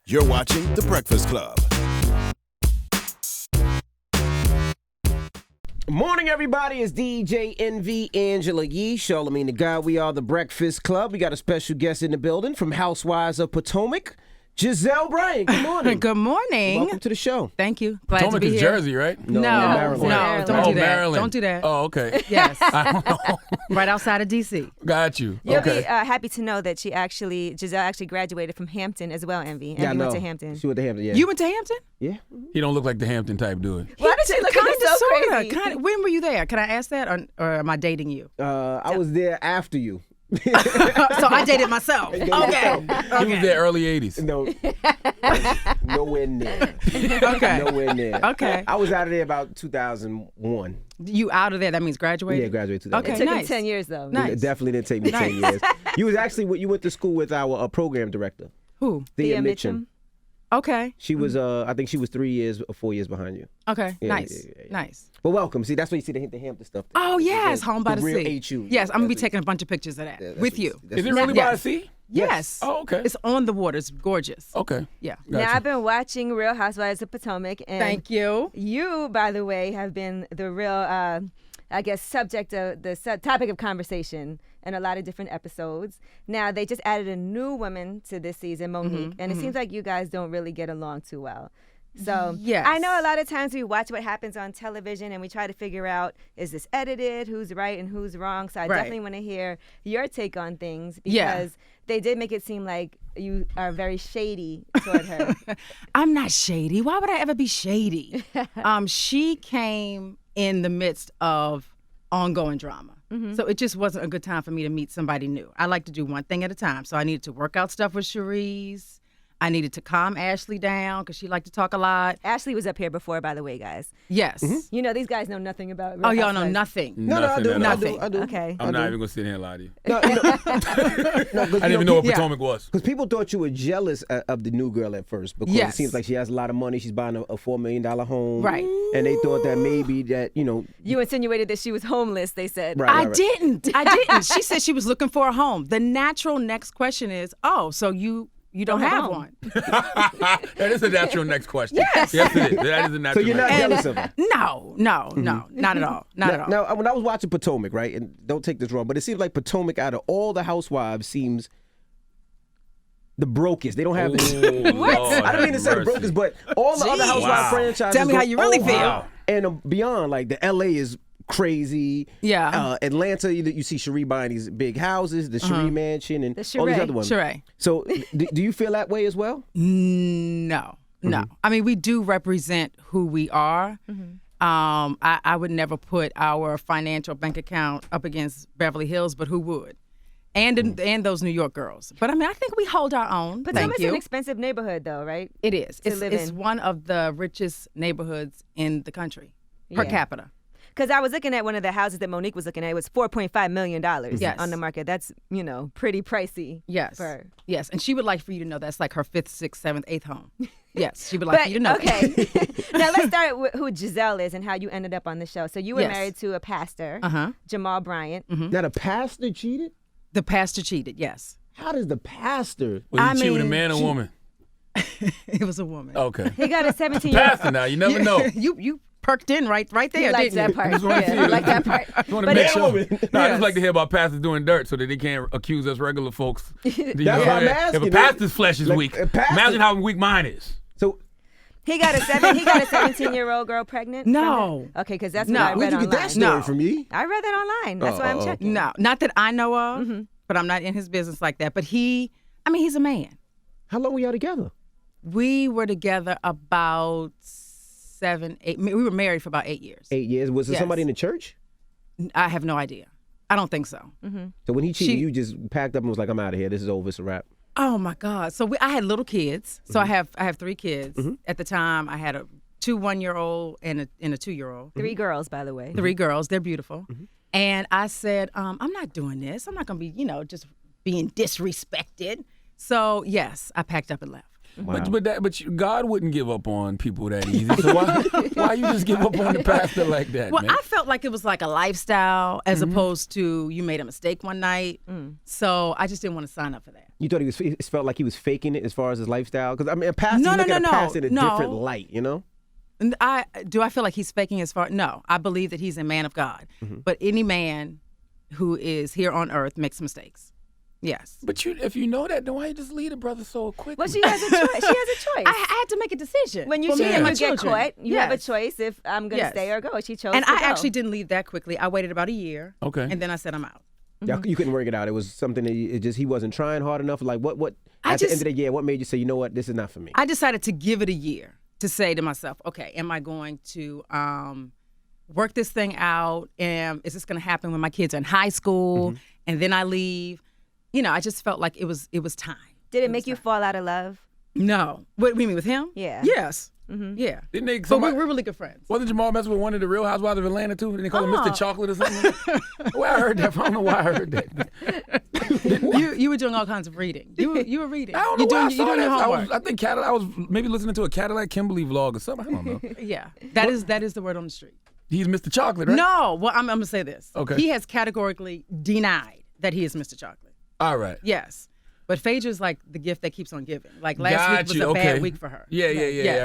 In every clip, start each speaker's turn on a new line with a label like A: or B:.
A: You're watching The Breakfast Club.
B: Morning, everybody. It's DJ NV Angela Yee, Charlamagne the God. We are The Breakfast Club. We got a special guest in the building from Housewives of Potomac, Gizelle Bryant. Good morning.
C: Good morning.
B: Welcome to the show.
C: Thank you. Glad
D: Potomac
C: to be
D: is
C: here.
D: Jersey, right?
C: No,
B: Maryland.
C: don't do that.
D: Maryland.
C: Don't do that.
D: Oh, okay.
C: Yes,
D: I don't know.
C: right outside of D.C.
D: Got you.
E: You'll
D: Okay.
E: be happy to know that Gizelle actually graduated from Hampton as well, Envy.
B: Yeah, I
E: Envy went
B: know.
E: to Hampton.
B: She went to Hampton, yeah.
C: You went to Hampton?
B: Yeah.
D: He don't look like the Hampton type dude.
E: Why does she look at us so crazy?
C: Kinda. When were you there? Can I ask that, or am I dating you?
B: I was there after you.
C: So I dated myself. Okay.
D: He was there early 80s.
B: No. Nowhere near.
C: Okay.
B: Nowhere near.
C: Okay.
B: I was out of there about 2001.
C: You out of there? That means graduated.
B: Yeah, graduated 2001.
C: Okay,
E: It took him
C: nice.
E: 10 years, though.
C: Nice.
B: It definitely didn't take me 10 years. You was actually, you went to school with our program director,
C: Who?
B: Thea Mitchum.
C: Okay.
B: She was, I think she was 3 years or 4 years behind you.
C: Okay.
B: Yeah,
C: Nice.
B: yeah.
C: Nice.
B: But welcome. See, that's when you see the Hampton stuff.
C: Oh yes, home by the
B: real
C: sea.
B: HU.
C: Yes, I'm gonna be
B: That's
C: taking a bunch of pictures of that
B: that's
C: with
B: what
C: you.
B: that's
D: Is it
B: what-
D: really by
C: Yes.
D: the sea?
C: Yes.
D: Oh, okay.
C: It's on the water. It's gorgeous.
D: Okay.
C: Yeah.
D: Got
E: Now,
D: you.
E: I've been watching Real Housewives of Potomac. And
C: Thank you.
E: You, by the way, have been the real, subject of the topic of conversation in a lot of different episodes. Now, they just added a new woman to this season, Monique, and it seems like you guys don't really get along too well. So
C: Yes.
E: I know a lot of times we watch what happens on television and we try to figure out, is this edited, who's right and who's wrong? So I
C: Right.
E: definitely want to hear your take on things because
C: Yeah.
E: they did make it seem like you are very shady toward her.
C: I'm not shady. Why would I ever be shady? She came in the midst of ongoing drama. So it just wasn't a good time for me to meet somebody new. I like to do one thing at a time. So I needed to work out stuff with Charisse. I needed to calm Ashley down because she liked to talk a lot.
E: Ashley was up here before, by the way, guys.
C: Yes.
E: You know, these guys know nothing about Real
C: Oh, y'all know
E: Housewives.
C: nothing.
B: No, I do.
D: Nothing at all.
B: I do.
E: Okay.
D: I'm not even going to sit here and lie to you.
B: No,
D: I didn't even know what Potomac was.
B: Because people thought you were jealous of the new girl at first because
C: Yes.
B: it seems like she has a lot of money. She's buying a $4 million home.
C: Right.
B: And they thought that maybe that,
E: You insinuated that she was homeless, they said.
B: Right.
C: I didn't. She said she was looking for a home. The natural next question is, oh, so you don't have
E: home.
C: one.
D: That is a natural next question.
C: Yes.
D: Yes, it is. That is a
B: So
D: natural
B: you're not
D: next
B: jealous of her?
C: No, not at all. Not at all.
B: Now, when I was watching Potomac, right, and don't take this wrong, but it seems like Potomac, out of all the housewives, seems the brokest. They don't have I don't mean to say the brokest, but all the other
C: Jeez.
B: housewife
D: Wow.
B: franchises.
C: Tell me
B: go
C: how you really
B: over
C: feel.
B: And beyond, like the LA is crazy.
C: Yeah.
B: Atlanta, you see Cherie buying these big houses, the Cherie Mansion, and
E: The
B: all these
E: Cherie.
B: other ones.
C: Sheree.
B: So, do you feel that way as well?
C: No. I mean, we do represent who we are. I would never put our financial bank account up against Beverly Hills, but who would? And those New York girls. But I mean, I think we hold our own. Thank
E: Potomac's
C: you.
E: an expensive neighborhood, though, right?
C: It is.
E: to live
C: It's
E: in.
C: one of the richest neighborhoods in the country per
E: Yeah.
C: capita.
E: Because I was looking at one of the houses that Monique was looking at. It was $4.5 million
C: Yes.
E: on the market. That's, pretty pricey.
C: Yes.
E: For...
C: Yes. And she would like for you to know that's like her 5th, 6th, 7th, 8th home. Yes. She would like for you to know
E: okay.
C: that.
E: Now let's start with who Gizelle is and how you ended up on the show. So you were
C: Yes.
E: married to a pastor, Jamal Bryant.
B: Now, the pastor cheated?
C: The pastor cheated, yes.
B: How does the pastor?
D: Was he cheating with a
C: mean,
D: man or woman?
C: It was a woman.
D: Okay.
E: He got a 17-year-old.
D: Pastor now, you never know.
C: You perked in right
E: He
C: there,
E: likes
C: didn't
E: that
C: you?
E: part.
D: wanna see
E: Yeah, I
D: it.
E: like that part.
D: I want to
E: But
D: make
E: it-
D: sure. No, I
C: Yes.
D: just like to hear about pastors doing dirt so that they can't accuse us regular folks.
B: That's what I'm
D: If
B: asking.
D: a pastor's flesh is
B: Like,
D: weak,
B: a pastor-
D: imagine how weak mine is.
B: So,
E: He got a 17-year-old girl pregnant.
C: No.
E: from it? Okay, because that's
C: No.
E: what I
B: where'd
E: read
B: you get that
E: online.
B: story
C: No.
B: from me?
E: I read that online. That's why I'm checking.
C: No, not that I know of, but I'm not in his business like that. But he's a man.
B: How long were y'all together?
C: We were together about 7, 8. We were married for about 8 years.
B: 8 years. Was it
C: Yes.
B: somebody in the church?
C: I have no idea. I don't think so.
B: So when he cheated,
C: She-
B: you just packed up and was like, I'm out of here. This is over. It's a wrap.
C: Oh my God! So I had little kids. So I have 3 kids. At the time, I had a 2 1-year-old and a 2-year-old.
E: 3 girls, by the way.
C: 3 girls. They're beautiful. And I said, I'm not doing this. I'm not going to be, just being disrespected. So yes, I packed up and left.
B: Wow.
D: But God wouldn't give up on people that easy. So why you just give up on the pastor like that,
C: Well,
D: man?
C: I felt like it was like a lifestyle as opposed to you made a mistake one night. So I just didn't want to sign up for that.
B: You thought it felt like he was faking it as far as his lifestyle? Because I mean, past you look at a past in a different light, you know?
C: I feel like he's faking as far? No, I believe that he's a man of God. But any man who is here on earth makes mistakes. Yes.
D: But if you know that, then why you just leave the brother so quickly?
E: Well, she has a choice. She has a choice.
C: I had to make a decision.
E: When you see him, you get caught. You have a choice if I'm going to stay or go. She chose to go.
C: And I actually didn't leave that quickly. I waited about a year.
D: Okay.
C: And then I said, I'm out.
B: You couldn't work it out. It was something that he wasn't trying hard enough. Like what? At the end of the year, what made you say, you know what, this is not for me?
C: I decided to give it a year to say to myself, okay, am I going to work this thing out? And is this going to happen when my kids are in high school and then I leave? You know, I just felt like it was time.
E: Did it make you fall out of love?
C: No. What do you mean with him?
E: Yeah.
C: Yes. Yeah.
D: Didn't they?
C: But we're really good friends.
D: Wasn't Jamal messing with one of the Real Housewives of Atlanta too? Didn't they call him Mr. Chocolate or something? Well, I heard that. I don't know why I heard that.
C: You were doing all kinds of reading. You were reading.
D: I don't know why I saw
C: doing your
D: that.
C: homework.
D: I think I was maybe listening to a Cadillac Kimberly vlog or something. I don't know.
C: Yeah. That is the word on the street.
D: He's Mr. Chocolate, right?
C: No. Well, I'm going to say this.
D: Okay.
C: He has categorically denied that he is Mr. Chocolate.
D: All right.
C: Yes. But Phaedra's like the gift that keeps on giving. Like last week was a bad week for her.
D: Yeah,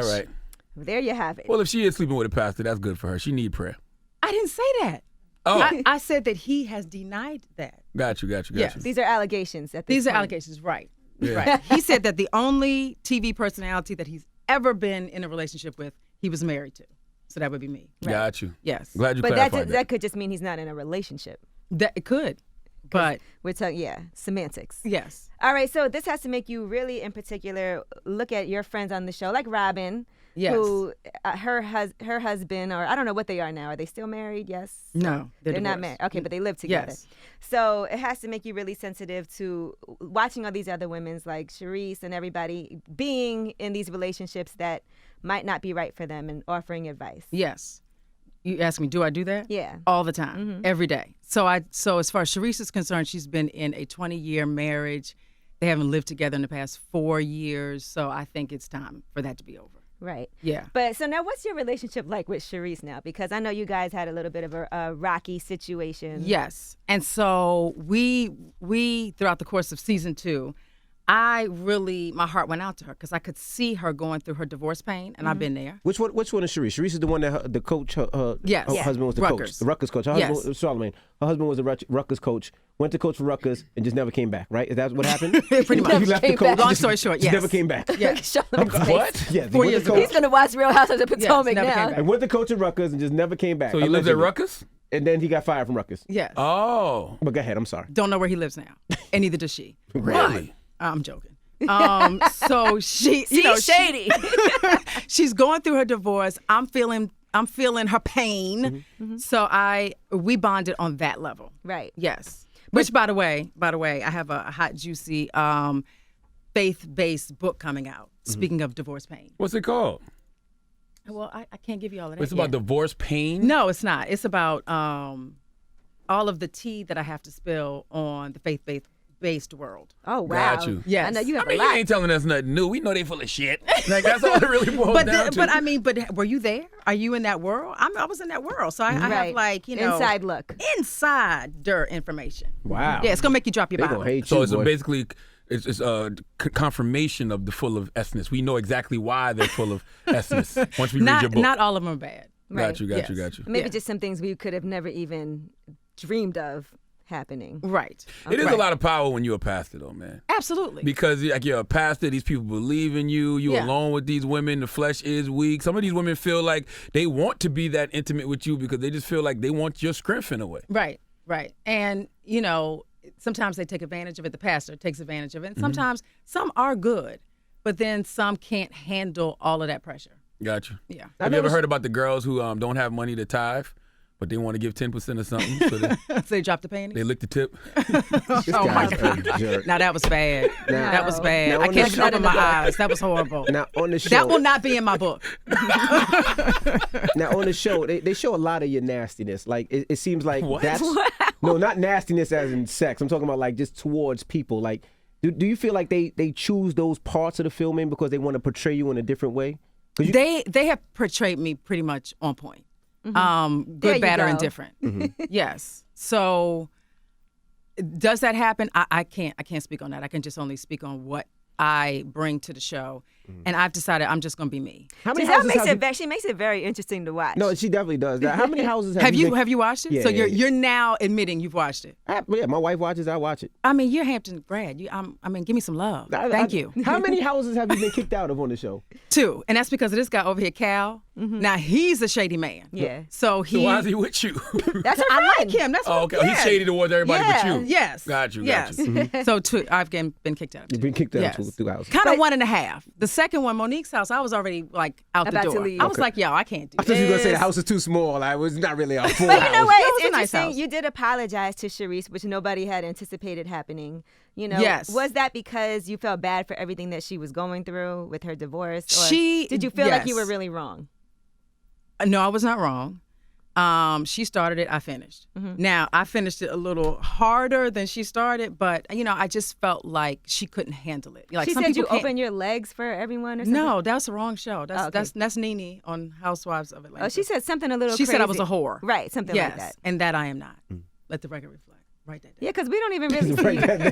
D: right.
E: There you have it.
D: Well, if she is sleeping with a pastor, that's good for her. She need prayer.
C: I didn't say that.
D: Oh.
C: I said that he has denied that.
D: Got you.
C: Yes.
E: These are allegations.
C: These are allegations, right. Yeah. Right. He said that the only TV personality that he's ever been in a relationship with, he was married to. So that would be me. Right.
D: Got you.
C: Yes.
D: Glad you
E: clarified
D: that.
E: But that could just mean he's not in a relationship.
C: That it could. But
E: we're talking, semantics.
C: Yes.
E: All right, so this has to make you really, in particular, look at your friends on the show, like Robin, who her husband, or I don't know what they are now. Are they still married? Yes.
C: No,
E: they're not married. Okay, but they live together.
C: Yes.
E: So it has to make you really sensitive to watching all these other women's like Charisse and everybody being in these relationships that might not be right for them and offering advice.
C: Yes. You ask me, do I do that?
E: Yeah.
C: All the time, every day. So as far as Charisse is concerned, she's been in a 20-year marriage. They haven't lived together in the past 4 years. So I think it's time for that to be over.
E: Right.
C: Yeah.
E: But so now what's your relationship like with Charisse now? Because I know you guys had a little bit of a rocky situation.
C: Yes. And so we throughout the course of season 2, my heart went out to her because I could see her going through her divorce pain, and I've been there.
B: Which one is Charisse? Charisse is the one that the coach, her husband was the coach, the Rutgers coach. Her husband was Charlamagne. Her husband was the Rutgers coach, went to coach for Rutgers, and just never came back, right? Is that what happened?
C: Pretty much.
B: He left the coach.
C: Long story short, yes.
B: Never came back.
C: Yes.
B: What? Yeah,
C: 4 years ago.
E: He's going to watch Real Housewives of Potomac now.
B: And went to coach at Rutgers and just never came back.
D: So he lives at Rutgers?
B: And then he got fired from Rutgers.
C: Yes.
D: Oh.
B: But go ahead, I'm sorry.
C: Don't know where he lives now. And neither does she.
D: Really?
C: I'm joking. So she's
E: shady.
C: She's going through her divorce. I'm feeling her pain. So we bonded on that level.
E: Right.
C: Yes. Which by the way, I have a hot, juicy faith-based book coming out. Speaking of divorce pain.
D: What's it called?
C: Well, I can't give you all of that.
D: It's about divorce pain?
C: No, it's not. It's about all of the tea that I have to spill on the faith-based world.
E: Oh, wow.
D: Got you.
C: Yes.
E: I know you have
D: I mean,
E: a lot.
D: you ain't telling us nothing new. We know they full of shit. Like, that's all it really boils down to.
C: But were you there? Are you in that world? I was in that world. So I have like,
E: inside look.
C: Insider information.
B: Wow.
C: Yeah, it's going to make you drop your
B: They
C: bottle.
B: gonna hate
D: So
B: you,
D: it's
B: boy.
D: basically it's confirmation of the full of S-ness. We know exactly why they're full of S-ness once we read your book.
C: Not all of them are bad.
E: Right.
D: Got you.
E: Maybe just some things we could have never even dreamed of happening.
C: Right.
D: It is a lot of power when you're a pastor, though, man.
C: Absolutely.
D: Because like you're a pastor, these people believe in you. You're alone with these women. The flesh is weak. Some of these women feel like they want to be that intimate with you because they just feel like they want your strength in a way.
C: Right. And, sometimes they take advantage of it. The pastor takes advantage of it. And sometimes some are good, but then some can't handle all of that pressure.
D: Got you.
C: Yeah.
D: Have you ever heard about the girls who don't have money to tithe, but they want to give 10% or something? So
C: So they drop the panties?
D: they lick the tip.
B: This guy's a jerk.
C: Now that was bad. That was bad.
B: Now
C: I
B: on
C: can't
B: the
C: open my eyes. That was horrible.
B: Now on the show,
C: That will not be in my book.
B: Now on the show, they show a lot of your nastiness. Like it seems like
D: What?
B: that's no, not nastiness as in sex. I'm talking about like just towards people. Like, do you feel like they choose those parts of the filming because they want to portray you in a different way?
C: They have portrayed me pretty much on point.
E: There
C: Good,
E: you
C: bad, or
E: go.
C: indifferent. Yes. So Does that happen? I can't speak on that. I can just only speak on what I bring to the show, and I've decided I'm just going to be me.
B: How many
E: Giselle
B: houses
E: she makes it very interesting to watch.
B: No, she definitely does. How many houses
C: Have you watched it?
B: Yeah,
C: so
B: yeah,
C: you're now admitting you've watched it.
B: Yeah, my wife watches. I watch it.
C: I mean, you're Hampton grad. Give me some love. Thank you.
B: How many houses have you been kicked out of on the show?
C: 2, and that's because of this guy over here, Cal. Now he's a shady man.
E: Yeah.
C: So
D: why is he with you?
E: That's her
C: I
E: friend.
C: like him. That's what.
D: Okay.
C: Yeah.
D: He's shady towards everybody but you.
C: Yes.
D: Got you.
C: Yes. So 2, I've been kicked out.
B: You've been kicked out
C: Yes.
B: of 2 houses.
C: Kind of 1.5. The second one, Monique's house, I was already like out
E: About
C: the
E: to
C: door.
E: leave.
C: I was like, yo, I can't do
B: I thought you were gonna say the
C: this.
B: house is too small. I was not really a full
E: But
B: house.
E: you know what?
C: That was
E: It's
C: a nice
E: interesting.
C: house.
E: You did apologize to Charisse, which nobody had anticipated happening. You know,
C: Yes.
E: Was that because you felt bad for everything that she was going through with her divorce? Or
C: She-
E: did you feel like you
C: yes.
E: were really wrong?
C: No, I was not wrong. She started it, I finished. Now, I finished it a little harder than she started, but, I just felt like she couldn't handle it. Like
E: She
C: some
E: said you
C: people can't-
E: open your legs for everyone or something?
C: No, that's the wrong show. That's
E: okay.
C: that's Nene on Housewives of Atlanta.
E: Oh, she said something a little
C: She
E: crazy.
C: said I was a whore.
E: Right, something
C: yes,
E: like that.
C: and that I am not. Let the record reflect. Write that down.
E: Yeah, because we don't even really see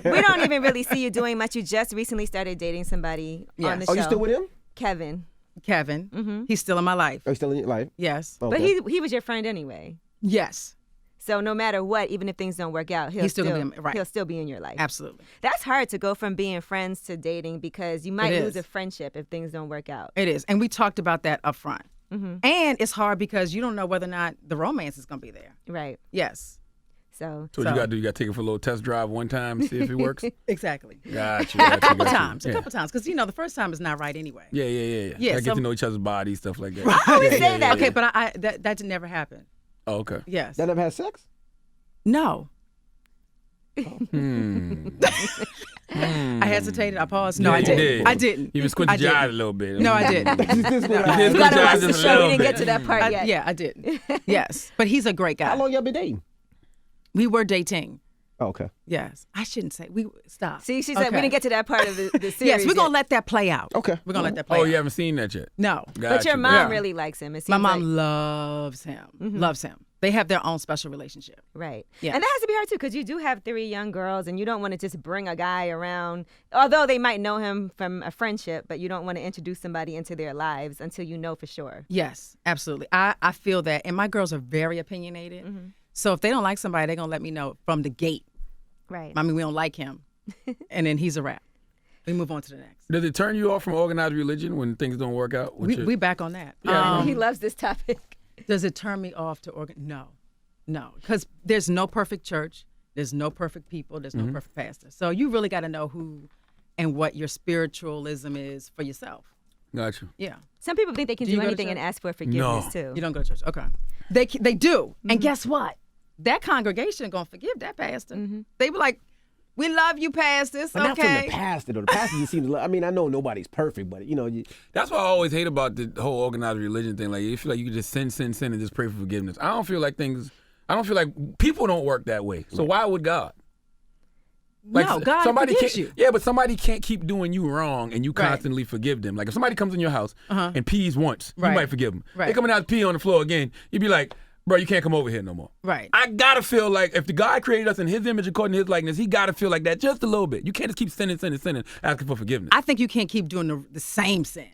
E: you. We don't even really see you doing much. You just recently started dating somebody on the show.
B: Oh, you still with him?
E: Kevin.
C: Kevin, he's still in my life.
B: Are you still in your life?
C: Yes.
B: Okay.
E: But he was your friend anyway.
C: Yes.
E: So no matter what, even if things don't work out,
C: He's still gonna be- right.
E: he'll still be in your life.
C: Absolutely.
E: That's hard to go from being friends to dating because you might
C: It
E: lose
C: is.
E: a friendship if things don't work out.
C: It is. And we talked about that up front. And it's hard because you don't know whether or not the romance is going to be there.
E: Right.
C: Yes.
E: So
D: So what you got to do? You got to take it for a little test drive one time, see if it works.
C: Exactly.
D: Gotcha.
C: A couple times. A couple times. Because, the first time is not right anyway.
D: Yeah.
C: Yeah,
D: Gotta get
C: some-
D: to know each other's bodies, stuff like that.
E: I always say that.
C: Okay, but that did never happen.
D: Oh, okay.
C: Yes.
B: That never had sex?
C: No. I hesitated. I paused. No,
D: Yeah,
C: I
D: you
C: didn't.
D: did.
C: I didn't.
D: You even
C: I
D: squinted your
C: didn't.
D: eyes a little bit.
C: No, I didn't.
D: You did
E: You
D: squint
E: gotta
D: your
E: watch
D: eyes
E: the
D: just a
E: show. We
D: little
E: didn't get
D: bit.
E: to that part yet.
C: Yeah, I didn't. Yes. But he's a great guy.
B: How long y'all been dating?
C: We were dating.
B: Oh, okay.
C: Yes. I shouldn't say. Stop.
E: See, she said we
C: Okay.
E: didn't get to that part of the series.
C: Yes, we're going
E: yet.
C: to let that play out.
B: Okay.
C: We're going to let that play
D: Oh,
C: out.
D: you haven't seen that yet?
C: No.
E: But your
D: Gotcha.
E: mom
C: Yeah.
E: really likes him. It seems
C: My mom
E: like,
C: loves him. Loves him. They have their own special relationship.
E: right.
C: Yes.
E: And that has to be hard too because you do have 3 young girls and you don't want to just bring a guy around, although they might know him from a friendship, but you don't want to introduce somebody into their lives until you know for sure.
C: Yes, absolutely. I feel that. And my girls are very opinionated. So if they don't like somebody, they're going to let me know from the gate.
E: Right.
C: I mean, we don't like him. And then he's a wrap. We move on to the next.
D: Does it turn you off from organized religion when things don't work out?
C: We back on that.
D: Yeah.
E: He loves this topic.
C: Does it turn me off to No. Because there's no perfect church. There's no perfect people. There's no perfect pastor. So you really got to know who and what your spiritualism is for yourself.
D: Gotcha.
C: Yeah.
E: Some people think they can
C: Do you
E: do
C: go to
E: anything and
C: church?
E: ask for forgiveness
D: No.
E: too.
C: You don't go to church. Okay. They do. And guess what? That congregation going to forgive that pastor. They were like, we love you, pastors.
B: But not from
C: Okay.
B: the pastor, though. The pastor just seems. I mean, I know nobody's perfect, but
D: That's what I always hate about the whole organized religion thing. Like, you feel like you can just sin, and just pray for forgiveness. I don't feel like people don't work that way. So why would God?
C: No, God
D: somebody
C: forgives
D: can't,
C: you.
D: Yeah, but somebody can't keep doing you wrong and you
C: Right.
D: constantly forgive them. Like if somebody comes in your house and pees once,
C: Right.
D: you might forgive them.
C: Right.
D: They coming out to pee on the floor again, you'd be like, bro, you can't come over here no more.
C: Right.
D: I gotta feel like if the God created us in His image according to His likeness, He gotta feel like that just a little bit. You can't just keep sinning, asking for forgiveness.
C: I think you can't keep doing the same sin.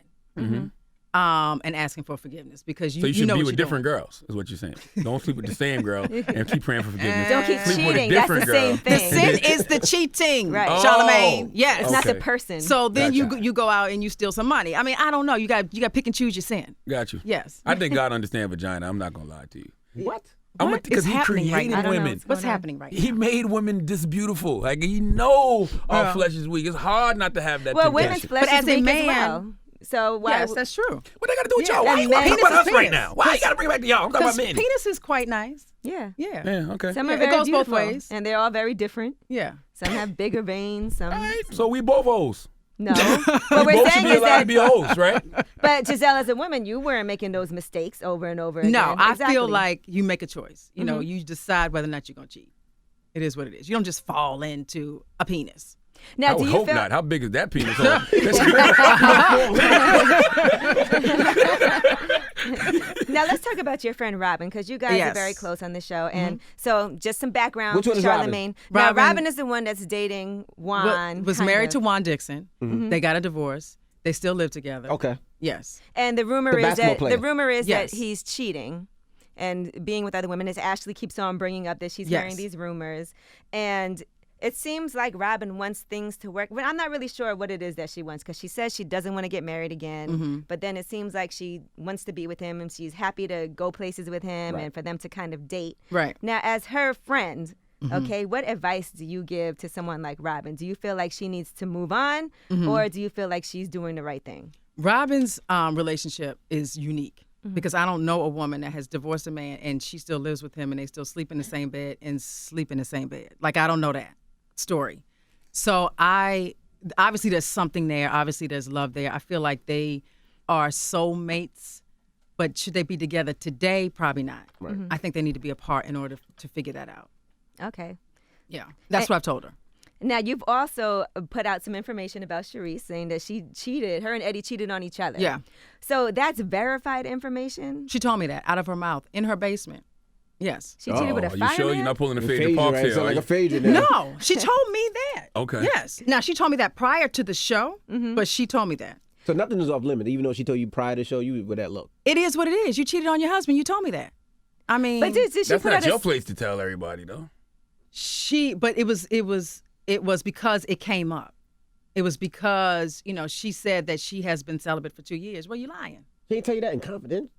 C: And asking for forgiveness because
D: So you should
C: know
D: be
C: what
D: with
C: you're
D: different
C: doing.
D: girls, is what you're saying. Don't sleep with the same girl and keep praying for forgiveness.
E: Don't keep
D: Sleep with a
E: cheating. That's the
D: different
E: same
D: girl.
C: The
E: thing.
C: sin is the cheating,
E: Right.
C: Charlamagne.
D: Oh.
C: Yes.
E: It's not the
D: Okay.
E: person.
C: So then
D: Gotcha.
C: you go out and you steal some money. I mean, I don't know. You got to pick and choose your sin.
D: Got you.
C: Yes.
D: I think God understands vagina. I'm not gonna lie to you.
B: what?
C: What
D: Because
C: is
D: He
C: happening right
D: created
C: now?
E: I don't know
D: women.
E: what's
C: What's happening right now?
D: He made women this beautiful. Like He know our flesh is weak. It's hard not to have that.
E: well,
D: temptation.
E: women's flesh
C: But
E: is
C: as a
E: weak
C: man-
E: as well. So why?
C: Yes, that's true.
D: What they got to do with
E: Yeah,
D: y'all? Why
E: and
D: you want to
E: penis
D: talk about
C: is
D: us right
C: penis.
D: now? Why you got to bring it back to y'all? I'm talking about
C: Because
D: men.
C: penis is quite nice.
E: yeah.
C: Yeah.
D: Yeah, okay.
E: Some
C: Yeah,
E: are
C: it
E: very
C: goes both
E: beautiful,
C: ways.
E: and they're all very different.
C: Yeah.
E: Some have bigger veins. Some
D: All right, so we both hoes.
E: no. What we're
D: Both should
E: saying
D: be
E: is
D: allowed
E: that.
D: to be hoes, right?
E: But Giselle, as a woman, you weren't making those mistakes over and over
C: No,
E: again.
C: I
E: Exactly.
C: feel like you make a choice. You know, you decide whether or not you're going to cheat. It is what it is. You don't just fall into a penis.
E: Now,
D: I
E: do
D: would
E: you
D: hope
E: feel?
D: not. How big is that penis?
E: Now let's talk about your friend Robin, because you guys are very close on the show. And so just some background.
B: Which one is
E: Charlamagne.
B: Robin?
E: Now Robin is the one that's dating Juan.
C: Was married to Juan Dixon. They got a divorce. They still live together.
B: Okay.
C: Yes.
E: And the rumor is that he's cheating and being with other women. As Ashley keeps on bringing up that she's hearing these rumors. And it seems like Robin wants things to work. But I'm not really sure what it is that she wants, because she says she doesn't want to get married again. But then it seems like she wants to be with him and she's happy to go places with him and for them to kind of date.
C: Right.
E: Now, as her friend, okay, what advice do you give to someone like Robin? Do you feel like she needs to move on, or do you feel like she's doing the right thing?
C: Robin's relationship is unique because I don't know a woman that has divorced a man and she still lives with him and they still sleep in the same bed and sleep in the same bed. Like, I don't know that story. So obviously there's something there. Obviously there's love there. I feel like they are soulmates, but should they be together today? Probably not. Right. I think they need to be apart in order to figure that out.
E: Okay.
C: Yeah, that's what I've told her.
E: Now, you've also put out some information about Charisse, saying that her and Eddie cheated on each other.
C: Yeah.
E: So that's verified information?
C: She told me that out of her mouth in her basement. Yes.
E: She cheated with a fireman?
D: You sure you're not pulling a Phaedra Parks here?
B: Sound like a Phaedra now.
C: No, she told me that.
D: Okay.
C: Yes. Now, she told me that prior to the show, but she told me that.
B: So nothing is off limit, even though she told you prior to the show, you with that look.
C: It is what it is. You cheated on your husband. You told me that. I mean,
E: but did she
D: that's
E: put
D: not
E: out
D: your place to tell everybody, though.
C: But it was because it came up. It was because, she said that she has been celibate for 2 years. Well, you lying.
B: She ain't tell you that in confidence.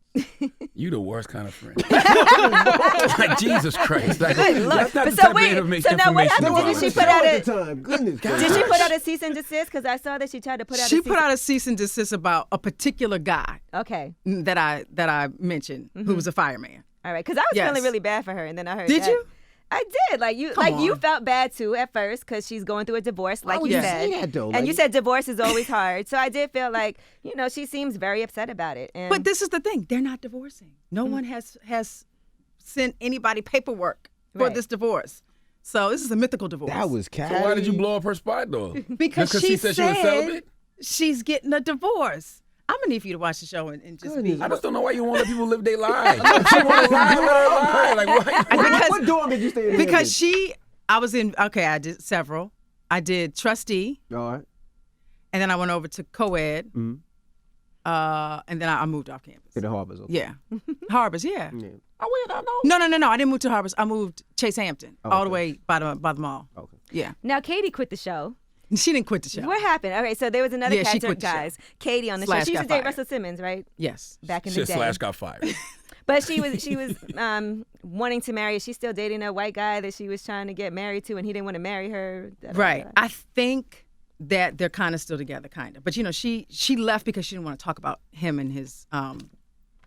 D: You the worst kind of friend. Like, Jesus Christ. Like, that's not the type of information.
E: So now what happened? Did she put out a cease and desist? Because I saw that she tried to put out
C: She put out a cease and desist about a particular guy.
E: Okay.
C: That I mentioned, who was a fireman.
E: All right, because I was feeling really bad for her, and then I heard
C: Did
E: that.
C: you?
E: I did. You felt bad too at first because she's going through a divorce, like you said.
B: That, though?
E: And you said divorce is always hard. So I did feel like, she seems very upset about it. And
C: but this is the thing. They're not divorcing. No one has sent anybody paperwork for this divorce. So this is a mythical divorce.
B: That was cat.
D: So why did you blow up her spot, though?
C: Because she
D: said she was celibate?
C: She's getting a divorce. I'm going to need for you to watch the show and just be.
D: I just don't know why you want to let people live their lives. She want to live her life. Like, why?
B: What dorm did you stay in?
C: Because I did several. I did trustee.
B: All right.
C: And then I went over to co-ed. Mm-hmm. And then I moved off campus.
B: To the Harbors. Okay.
C: Yeah. Harbors, yeah.
B: Oh, wait, no.
C: No. I didn't move to Harbors. I moved Chase Hampton, all the way by the mall. Okay. Yeah.
E: Now, Katie quit the show.
C: She didn't quit the show.
E: What happened? Okay, so there was another
C: she
E: character,
C: quit the
E: guys.
C: show.
E: Katie on the show. She used to date Russell Simmons, right?
C: Yes.
E: Back in the day.
D: Slash got fired.
E: But she was wanting to marry. She's still dating a white guy that she was trying to get married to, and he didn't want to marry her.
C: Right. I think that they're kind of still together, kind of. But she left because she didn't want to talk about him and his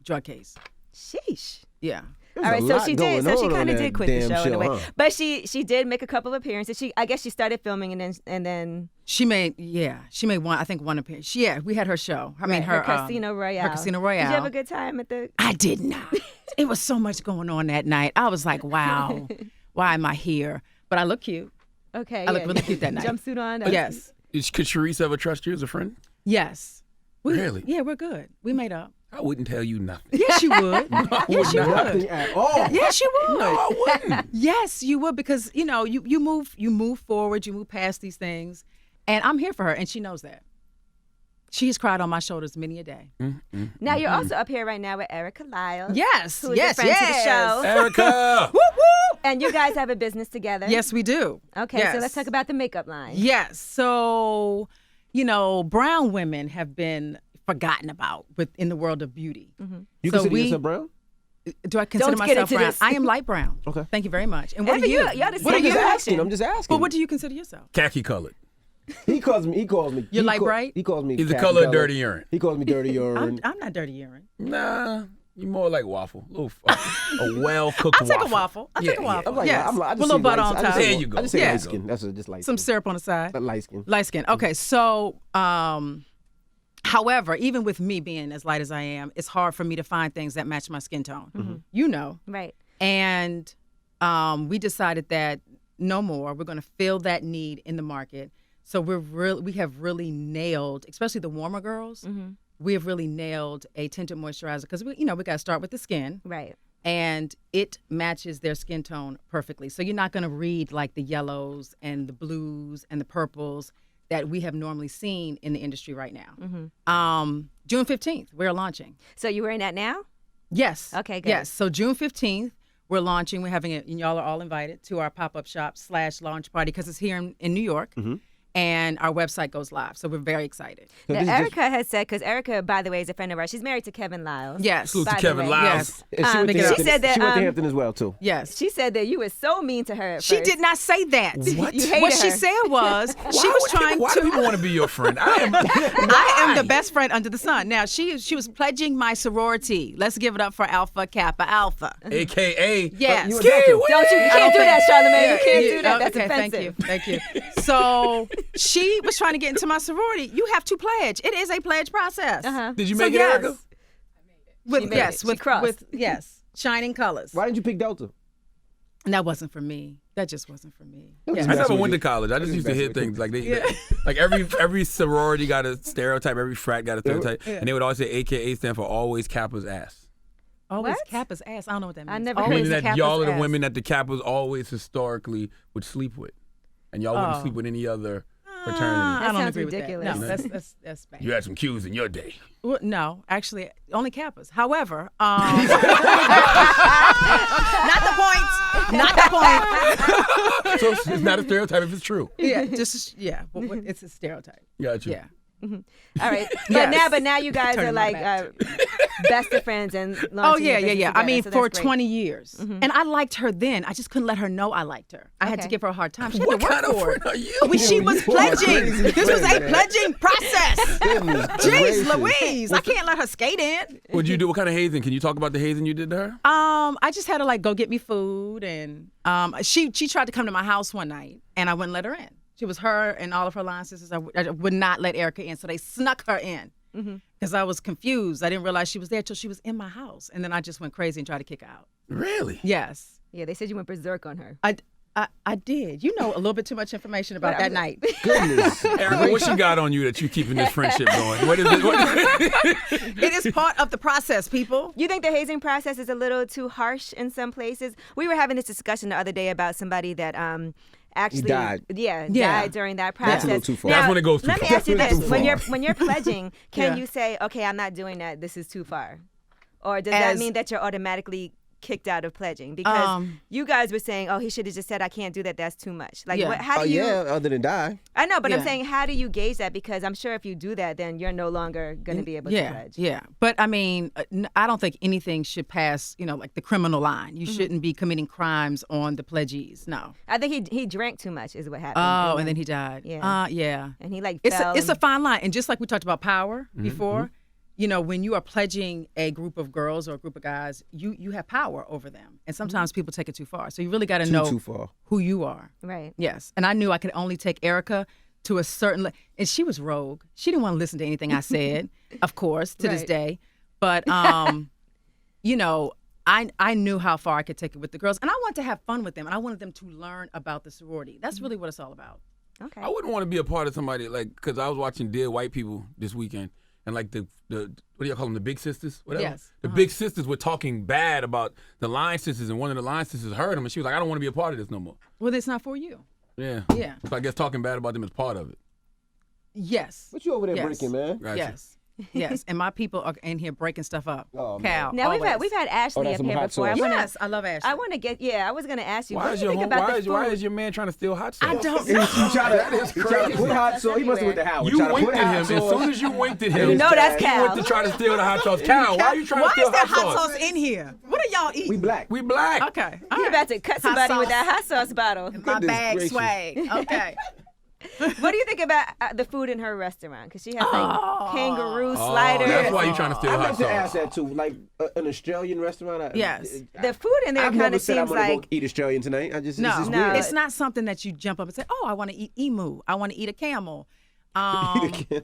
C: drug case.
E: Sheesh.
C: Yeah.
E: All right, so she did. So she kind of did quit the show in a way, but she did make a couple of appearances. I guess she started filming and then
C: she made one appearance. We had her show.
E: Her Casino Royale.
C: Her Casino Royale.
E: Did you have a good time at the?
C: I did not. It was so much going on that night. I was like, wow, why am I here? But I look cute.
E: Okay.
C: I look really cute that night.
E: Jumpsuit on.
C: Yes.
D: Could Charisse ever trust you as a friend?
C: Yes.
D: Really?
C: Yeah, we're good. We made up.
D: I wouldn't tell you nothing.
C: Yes, you would. Yes, you would.
B: Nothing at all.
C: Yes, you would.
D: No, I wouldn't.
C: Yes, you would, because you move forward, you move past these things, and I'm here for her, and she knows that. She has cried on my shoulders many a day.
E: Now you're also up here right now with Erica Lyles.
C: Yes,
E: who is a friend to the show.
D: Erica.
C: Woo woo.
E: And you guys have a business together.
C: Yes, we do.
E: Okay,
C: yes.
E: So let's talk about the makeup line.
C: Yes. So, brown women have been forgotten about in the world of beauty.
B: Mm-hmm. You consider yourself brown?
C: Do I consider myself brown? I am light brown.
B: Okay.
C: Thank you very much. And what are you?
E: What are you asking?
B: I'm just asking.
C: But what do you consider yourself?
D: Khaki colored.
B: He calls me.
C: You're light bright?
B: He calls me.
D: He's the color of dirty urine.
B: He calls me dirty urine.
C: I'm not dirty urine.
D: Nah. You more like waffle. A well-cooked waffle.
C: I'll take a waffle. I'll take a waffle.
B: Like,
C: yes.
B: I just
C: with a little butter on top.
D: There you go.
B: I just say light skin. That's just light skin.
C: Some syrup on the side.
B: Light skin.
C: Light skin. Okay, so, however, even with me being as light as I am, it's hard for me to find things that match my skin tone. Mm-hmm.
E: Right.
C: And we decided that no more. We're going to fill that need in the market. So we have really nailed, especially the warmer girls, we have really nailed a tinted moisturizer because we got to start with the skin.
E: Right.
C: And it matches their skin tone perfectly. So you're not going to read like the yellows and the blues and the purples that we have normally seen in the industry right now. June 15th, we're launching.
E: So you wearing that now?
C: Yes.
E: Okay, good.
C: Yes. So June 15th, we're launching. We're having it, and y'all are all invited to our pop-up shop / launch party because it's here in New York. And our website goes live. So we're very excited.
E: Now, Erica has said, because Erica, by the way, is a friend of ours. She's married to Kevin Lyles.
C: Yes.
D: Salute to
E: by the
D: Kevin
E: way.
D: Lyles.
C: Yes.
B: And she went to Hampton.
E: she said that,
B: she went to Hampton as well too.
C: Yes.
E: She said that you were so mean to her at
C: She
E: first.
C: did not say that.
D: What?
E: You hated
C: What she
E: her.
C: said was she was trying
D: Why do
C: to.
D: people want to be your friend? I
C: I am the best friend under the sun. Now she was pledging my sorority. Let's give it up for Alpha Kappa Alpha.
D: AKA.
C: Yes.
B: You a Delta.
E: You can't do that, Charlamagne. You can't do that. That's
C: okay,
E: offensive.
C: Thank you. So she was trying to get into my sorority. You have to pledge. It is a pledge process.
D: Did you
C: So
D: make it,
C: yes.
D: Erica?
C: With
E: She made
C: yes,
E: it. She
C: with
E: crossed.
C: with yes, shining colors.
B: Why didn't you pick Delta?
C: And that wasn't for me. That just wasn't for me.
B: Don't
C: Yeah.
B: just
D: I
B: mess
D: never
B: with
D: went
B: you.
D: to college. I just
B: Don't
D: used to
B: mess
D: hear
B: with you.
D: things like every sorority got a stereotype, every frat got a stereotype,
C: Yeah.
D: and they would always say AKA stand for always Kappa's ass.
C: Always
E: What?
C: Kappa's ass. I don't know what that means.
E: I never
C: Always
E: heard
D: Meaning that
C: Kappa's
D: y'all are the
C: ass.
D: women that the Kappas always historically would sleep with, and y'all wouldn't
C: Oh.
D: sleep with any other fraternity.
C: I don't
E: sounds
C: agree
E: ridiculous.
C: with that. No, that's bad.
D: You had some cues in your day.
C: Well, no, actually, only Kappas. However, not the point. Not the point.
D: So it's not a stereotype if it's true.
C: Yeah, but it's a stereotype.
D: Gotcha.
C: Yeah.
E: All right.
C: Yes.
E: But now you guys
C: Turning
E: are
C: my
E: like
C: back
E: best of friends and
C: Oh
E: launching
C: yeah,
E: your
C: yeah,
E: business
C: yeah. I
E: together,
C: mean,
E: so
C: for
E: that's great.
C: 20 years, and I liked her then. I just couldn't let her know I liked her. I had to
E: Okay.
C: give her a hard time. She had
D: What
C: to work
D: kind of
C: for
D: friend
C: it.
D: are you?
C: She was
B: You are a
C: pledging.
B: crazy
C: This was a
B: friend, man.
C: pledging process.
B: Goodness
C: Jeez,
B: gracious.
C: Louise, I can't let her skate in.
D: What'd you do? What kind of hazing? Can you talk about the hazing you did to her?
C: I just had to like go get me food, and she tried to come to my house one night, and I wouldn't let her in. She was her and all of her line sisters. I would not let Erica in, so they snuck her in because I was confused. I didn't realize she was there till she was in my house, and then I just went crazy and tried to kick her out.
D: Really?
C: Yes,
E: Yeah, they said you went berserk on her.
C: I did. You know a little bit too much information about that night.
B: Goodness.
D: Erica, what she got on you that you keeping this friendship going? What is it?
C: It is part of the process, people.
E: You think the hazing process is a little too harsh in some places? We were having this discussion the other day about somebody that actually
B: died.
E: died during that process.
B: That's a little too far.
D: That's when it goes too
E: Let me
D: far.
E: ask you
B: That's
E: this:
B: too
E: when
B: far.
E: you're pledging, can
C: Yeah.
E: you say, "Okay, I'm not doing that. This is too far," or does that
C: As-
E: mean that you're automatically kicked out of pledging? Because you guys were saying, "Oh, he should have just said I can't do that. That's too much." Like,
C: Yeah.
E: how
B: Oh
E: do you?
B: yeah, other than die.
E: I know, but I'm
C: Yeah.
E: saying, how do you gauge that? Because I'm sure if you do that, then you're no longer going to be able to pledge.
C: Yeah. But I mean, I don't think anything should pass, like the criminal line. You shouldn't be committing crimes on the pledgees. No.
E: I think he drank too much is what happened.
C: Oh, and then he died.
E: Yeah.
C: Yeah.
E: and he like
C: It's
E: fell.
C: a
E: and-
C: fine line. And just like we talked about power before, when you are pledging a group of girls or a group of guys, you have power over them. And sometimes people take it too far. So you really got to know
B: Too far.
C: who you are.
E: right.
C: Yes. And I knew I could only take Erica to a certain and she was rogue. She didn't want to listen to anything I said, of course, to this
E: Right.
C: day. But I knew how far I could take it with the girls. And I wanted to have fun with them, and I wanted them to learn about the sorority. That's really what it's all about.
E: Okay.
D: I wouldn't want to be a part of somebody because I was watching Dead White People this weekend, and like the what do y'all call them, the big sisters? Whatever.
C: Yes.
D: The big sisters were talking bad about the line sisters, and one of the line sisters heard them, and she was like, "I don't want to be a part of this no more."
C: Well, it's not for you.
D: Yeah.
C: Yeah.
D: So I guess talking bad about them is part of it.
C: Yes.
B: What you over there
C: Yes.
B: breaking, man?
D: Gotcha.
C: Yes. Yes. And my people are in here breaking stuff up.
B: Oh, man.
C: Cal.
E: Now
C: always.
E: we've had Ashley
B: that's
E: up
B: some
E: here
B: hot
E: before.
B: sauce.
C: Yes, I love Ashley.
E: I want to get. Yeah, I was going to ask you.
D: Why
E: What
D: is
E: do you
D: your
E: think
D: home,
E: about the food?
D: why is your man trying to steal hot sauce?
C: I don't
B: He
C: know.
B: he tried to put hot sauce. He must have went to Howard.
D: You
B: Tried to
D: winked
B: put
D: at
B: hot
D: him. As
B: sauce.
D: soon as you winked at him,
E: You know that's
D: he
E: Cal.
D: went to try to steal the hot sauce. Cal, why are you trying
C: Why
D: to steal
C: is there
D: hot
C: hot sauce in here? What are y'all eating?
B: We black.
D: We black.
C: Okay. All
E: You're
C: right.
E: about to cut somebody with
C: sauce.
E: that hot sauce bottle.
C: My
B: Goodness
C: bag
B: gracious.
C: swag. Okay.
E: What do you think about the food in her restaurant? Because she has like kangaroo
D: Oh,
E: sliders.
D: that's why you trying to steal
B: I
D: hot
B: meant to ask
D: sauce.
B: that too. Like an Australian restaurant.
C: Yes.
E: The food in there
B: I've
E: kind
B: never
E: of
B: said I
E: seems
B: want to
E: like
B: go eat Australian tonight. I just
C: No,
B: it's just
E: no.
B: weird.
C: it's not something that you jump up and say, "Oh, I want to eat emu. I want to eat a camel."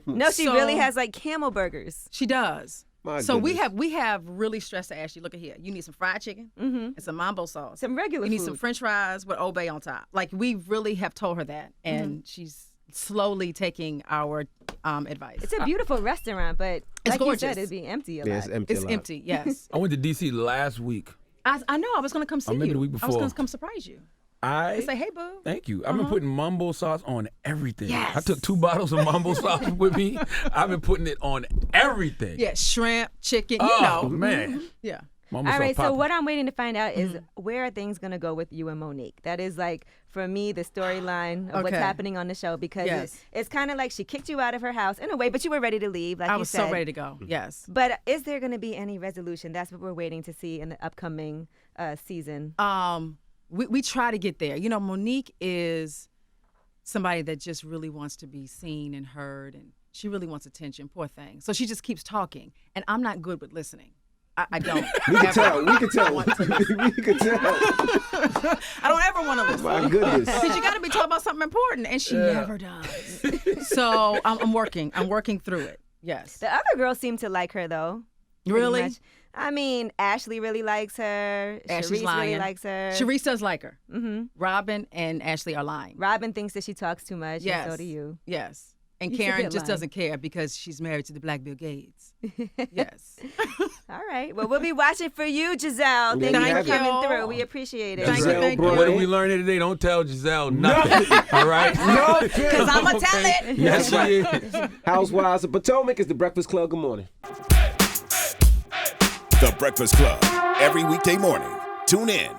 E: no. She
C: So-
E: really has like camel burgers.
C: She does.
B: My
C: So
B: goodness.
C: we have really stressed to Ashley. Look at here. You need some fried chicken and some mambo sauce.
E: Some regular
C: You need
E: food.
C: some French fries with Old Bay on top. Like we really have told her that, and she's slowly taking our advice.
E: It's a beautiful restaurant, but
C: It's
E: like
C: gorgeous.
E: you said, it'd be empty a lot.
B: Yeah, it's empty.
C: It's
B: a lot.
C: empty. Yes.
D: I went to D.C. last week.
C: I know. I was gonna come see you.
D: maybe the week
C: I was gonna
D: before.
C: come surprise you.
D: I
C: And say, hey, boo.
D: Thank you. I've been putting mumbo sauce on everything.
C: Yes.
D: I took 2 bottles of mumbo sauce with me. I've been putting it on everything.
C: Yeah, shrimp, chicken.
D: Oh,
C: You know.
D: man.
C: Yeah.
D: Mumbo
E: All
D: sauce
E: right, so
D: popping.
E: what I'm waiting to find out is where are things going to go with you and Monique? That is like, for me, the storyline of what's
C: Okay.
E: happening on the show because
C: Yes.
E: it's kind of like she kicked you out of her house in a way, but you were ready to leave, like
C: I
E: you
C: was
E: said.
C: so ready to go. Yes.
E: But is there going to be any resolution? That's what we're waiting to see in the upcoming season.
C: We try to get there. You know, Monique is somebody that just really wants to be seen and heard, and she really wants attention. Poor thing. So she just keeps talking, and I'm not good with listening. I don't.
B: We can tell. We can tell. We can tell.
C: I don't ever want to listen.
B: My goodness.
C: Because you got to be talking about something important, and she never does. So I'm working. I'm working through it. Yes.
E: The other girls seem to like her, though. pretty
C: Really?
E: much. I mean, Ashley really likes her.
C: Ashley's
E: Charisse
C: lying.
E: really likes her.
C: Charisse does like her.
E: Mm-hmm.
C: Robin and Ashley are lying.
E: Robin thinks that she talks too much,
C: Yes.
E: and so do you.
C: Yes. And
E: You should
C: Karen
E: get
C: just
E: lying.
C: doesn't care because she's married to the Black Bill Gates. Yes.
E: All right. Well, we'll be watching for you, Giselle.
B: There
E: Thank
B: you
E: you
B: have
E: for
B: it.
E: coming through. We appreciate it.
C: Thank you,
B: Gizelle
C: thank you.
B: Bryant.
D: What did we learn here today? Don't tell Giselle nothing. All right?
C: Because I'm going to tell
D: Okay.
C: it.
D: Yes, she is.
B: Housewives of Potomac is the Breakfast Club. Good morning.
A: The Breakfast Club. Every weekday morning. Tune in